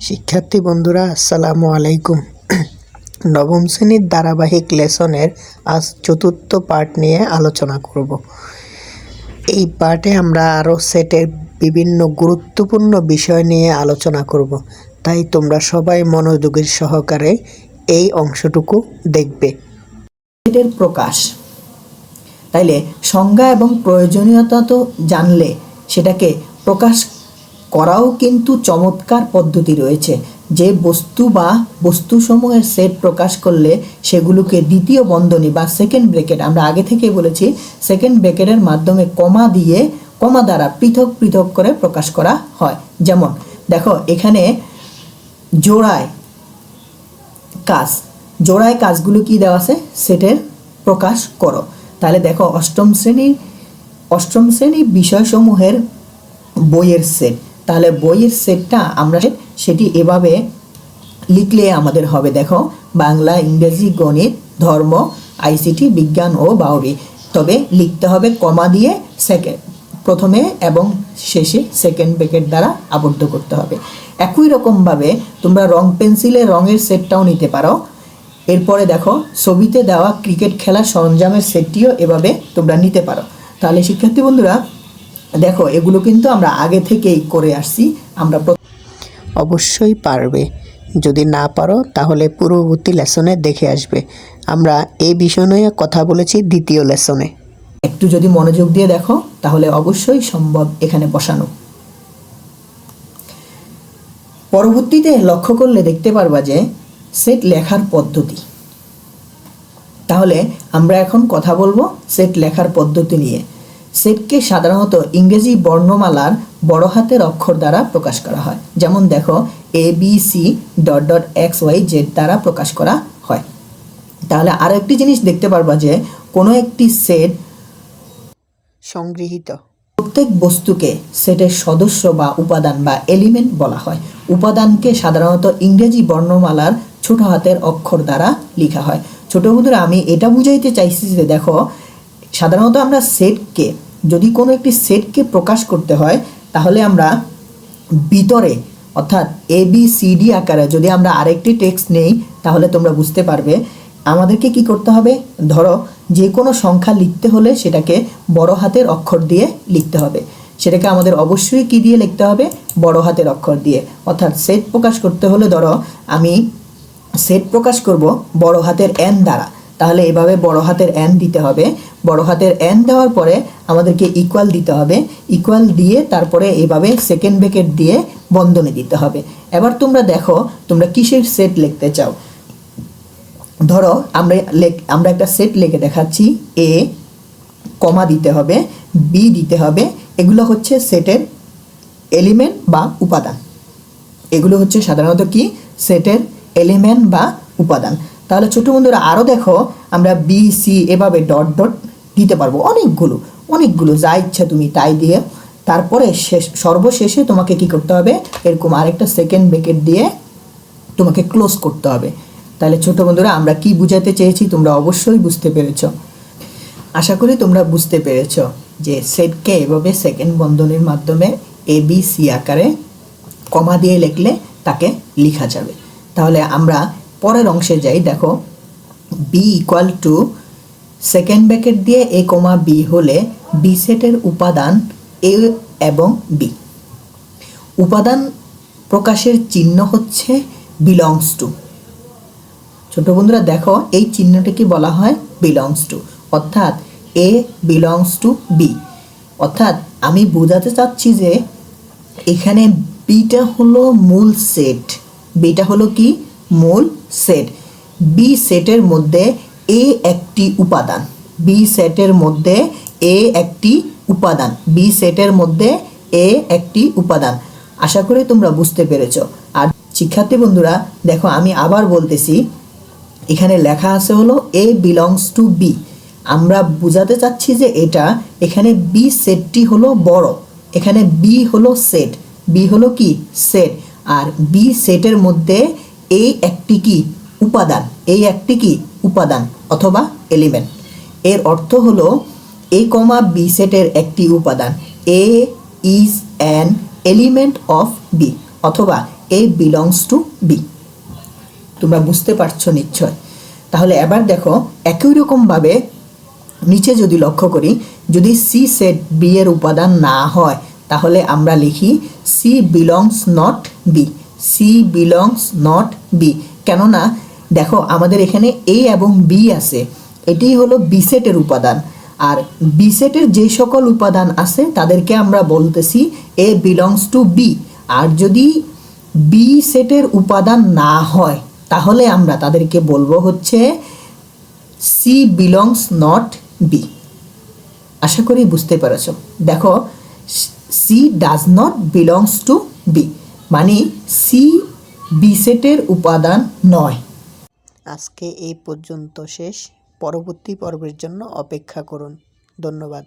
শিক্ষার্থী বন্ধুরা আসসালামু আলাইকুম। নবম শ্রেণীর ধারাবাহিক লেসনের আজ চতুর্থ পার্ট নিয়ে আলোচনা করব। এই পার্টে আমরা আরও সেটের বিভিন্ন গুরুত্বপূর্ণ বিষয় নিয়ে আলোচনা করব, তাই তোমরা সবাই মনোযোগের সহকারে এই অংশটুকু দেখবে। সেটের প্রকাশ, তাইলে সংজ্ঞা এবং প্রয়োজনীয়তা তো জানলে সেটাকে প্রকাশ করাও কিন্তু চমৎকার পদ্ধতি রয়েছে। যে বস্তু বা বস্তুসমূহের সেট প্রকাশ করলে সেগুলোকে দ্বিতীয় বন্ধনী বা সেকেন্ড ব্র্যাকেট, আমরা আগে থেকেই বলেছি সেকেন্ড ব্র্যাকেটের মাধ্যমে কমা দ্বারা পৃথক পৃথক করে প্রকাশ করা হয়। যেমন দেখো এখানে জোড়ায় কাজগুলো কি দেওয়া আছে, সেটের প্রকাশ করো। তাহলে দেখো অষ্টম শ্রেণীর বিষয়সমূহের বইয়ের সেট, তাহলে বইয়ের সেটটা আমরা সেটি এভাবে লিখলে আমাদের হবে, দেখো বাংলা, ইংরেজি, গণিত, ধর্ম, আইসিটি, বিজ্ঞান ও বাউরি। তবে লিখতে হবে কমা দিয়ে প্রথমে এবং শেষে সেকেন্ড ব্র্যাকেট দ্বারা আবদ্ধ করতে হবে। একই রকমভাবে তোমরা রং পেন্সিলের রঙের সেটটাও নিতে পারো। এরপরে দেখো ছবিতে দেওয়া ক্রিকেট খেলার সরঞ্জামের সেটটিও এভাবে তোমরা নিতে পারো। তাহলে শিক্ষার্থী বন্ধুরা দেখো এগুলো কিন্তু আমরা আগে থেকেই করে আসছি। আমরা অবশ্যই পারবে, যদি না পারো তাহলে পূর্ববর্তী লেসনে দেখে আসবে। আমরা এই বিষয় নিয়ে কথা বলেছি দ্বিতীয় লেসনে। একটু যদি মনোযোগ দিয়ে দেখো তাহলে অবশ্যই সম্ভব এখানে বসানো। পরবর্তীতে লক্ষ্য করলে দেখতে পারবা যে সেট লেখার পদ্ধতি। তাহলে আমরা এখন কথা বলবো সেট লেখার পদ্ধতি নিয়ে। সেটকে সাধারণত ইংরেজি বর্ণমালার বড় হাতের অক্ষর দ্বারা প্রকাশ করা হয়। যেমন দেখো ABC.XYZ দ্বারা প্রকাশ করা হয়। তাহলে আরো একটি জিনিস দেখতে পারবা যে কোনো একটি সেট সংগৃহীত প্রত্যেক বস্তুকে সেটের সদস্য বা উপাদান বা এলিমেন্ট বলা হয়। উপাদানকে সাধারণত ইংরেজি বর্ণমালার ছোট হাতের অক্ষর দ্বারা লেখা হয়। ছোট বন্ধুরা আমি এটা বুঝাইতে চাইছি যে দেখো সাধারণত আমরা সেটকে, যদি কোনো একটি সেটকে প্রকাশ করতে হয় তাহলে আমরা ভিতরে অর্থাৎ ABCD আকারে যদি আমরা আরেকটি টেক্সট নেই তাহলে তোমরা বুঝতে পারবে আমাদেরকে কি করতে হবে। ধরো যে কোনো সংখ্যা লিখতে হলে সেটাকে বড় হাতের অক্ষর দিয়ে লিখতে হবে। সেটাকে আমাদের অবশ্যই কি দিয়ে লিখতে হবে, বড় হাতের অক্ষর দিয়ে। অর্থাৎ সেট প্রকাশ করতে হলে ধরো আমি সেট প্রকাশ করব বড় হাতের N দ্বারা, তাহলে এভাবে বড় হাতের N দিতে হবে। বড় হাতের N দেওয়ার পরে আমাদেরকে ইকুয়াল দিতে হবে। ইকুয়াল দিয়ে তারপরে এভাবে সেকেন্ড ব্র্যাকেট দিয়ে বন্ধনী দিতে হবে। এবার তোমরা দেখো তোমরা কিসের সেট লিখতে চাও। ধরো আমরা একটা সেট লিখে দেখাচ্ছি। A কমা দিতে হবে, B দিতে হবে। এগুলো হচ্ছে সেটের এলিমেন্ট বা উপাদান। এগুলো হচ্ছে সাধারণত কি সেটের এলিমেন্ট বা উপাদান। তাহলে ছোট বন্ধুরা আরও দেখো আমরা BC এভাবে ডট ডট দিতে পারবো, অনেকগুলো যা ইচ্ছা তুমি তাই দিয়ে। তারপরে সর্বশেষে তোমাকে কি করতে হবে, এরকম আরেকটা সেকেন্ড ব্র্যাকেট দিয়ে তোমাকে ক্লোজ করতে হবে। তাহলে ছোট বন্ধুরা আমরা কি বুঝাতে চেয়েছি তোমরা অবশ্যই বুঝতে পেরেছো। আশা করি তোমরা বুঝতে পেরেছো যে সেটকে এভাবে সেকেন্ড বন্ধনীর মাধ্যমে ABC আকারে কমা দিয়ে লিখলে তাকে লেখা যাবে। তাহলে আমরা পরের অংশে যাই। দেখো B equal to second bracket দিয়ে A কমা B হলে B সেটের উপাদান A এবং B। উপাদান প্রকাশের চিহ্ন হচ্ছে বিলংস টু। ছোট বন্ধুরা দেখো এই চিহ্নটিকে বলা হয় বিলংস টু, অর্থাৎ A বিলংস টু B। অর্থাৎ আমি বোঝাতে চাচ্ছি যে এখানে বিটা হলো মূল সেট। বিটা হলো কি মূল সেট। B সেটের মধ্যে A একটি উপাদান। B সেটের মধ্যে A একটি উপাদান। B সেটের মধ্যে A একটি উপাদান। আশা করি তোমরা বুঝতে পেরেছো। আর শিক্ষার্থী বন্ধুরা দেখো আমি আবার বলতেছি, এখানে লেখা আছে হলো A বিলংস টু B। আমরা বোঝাতে চাচ্ছি যে এখানে B সেটটি হলো বড়, এখানে B হলো সেট, B হলো কি সেট। আর B সেটের মধ্যে A একটি কি উপাদান, A একটি কি উপাদান অথবা এলিমেন্ট। এর অর্থ হলো A কমা B সেটের একটি উপাদান। A is an element of B, অথবা এ বিলংস টু বি। তোমরা বুঝতে পারছো নিশ্চয়। তাহলে এবার দেখো একই রকমভাবে নিচে যদি লক্ষ্য করি, যদি সি সেট বি এর উপাদান না হয় তাহলে আমরা লিখি C belongs not B, C belongs not B. কেননা দেখো আমাদের এখানে এ এবং বি আছে, এটি হলো বি সেটের উপাদান, আর বি সেটের যে সকল উপাদান আছে তাদেরকে আমরা বলতেছি এ বিলংস টু বি। আর যদি বি সেটের উপাদান না হয় তাহলে আমরা তাদেরকে বলবো হচ্ছে সি বিলংস নট বি। আশা করি বুঝতে পেরেছ। দেখো C does not belongs to B, মানে সি বি সেটের উপাদান নয়। আজকে এই পর্যন্ত শেষ। পরবর্তী পর্বের জন্য অপেক্ষা করুন। ধন্যবাদ।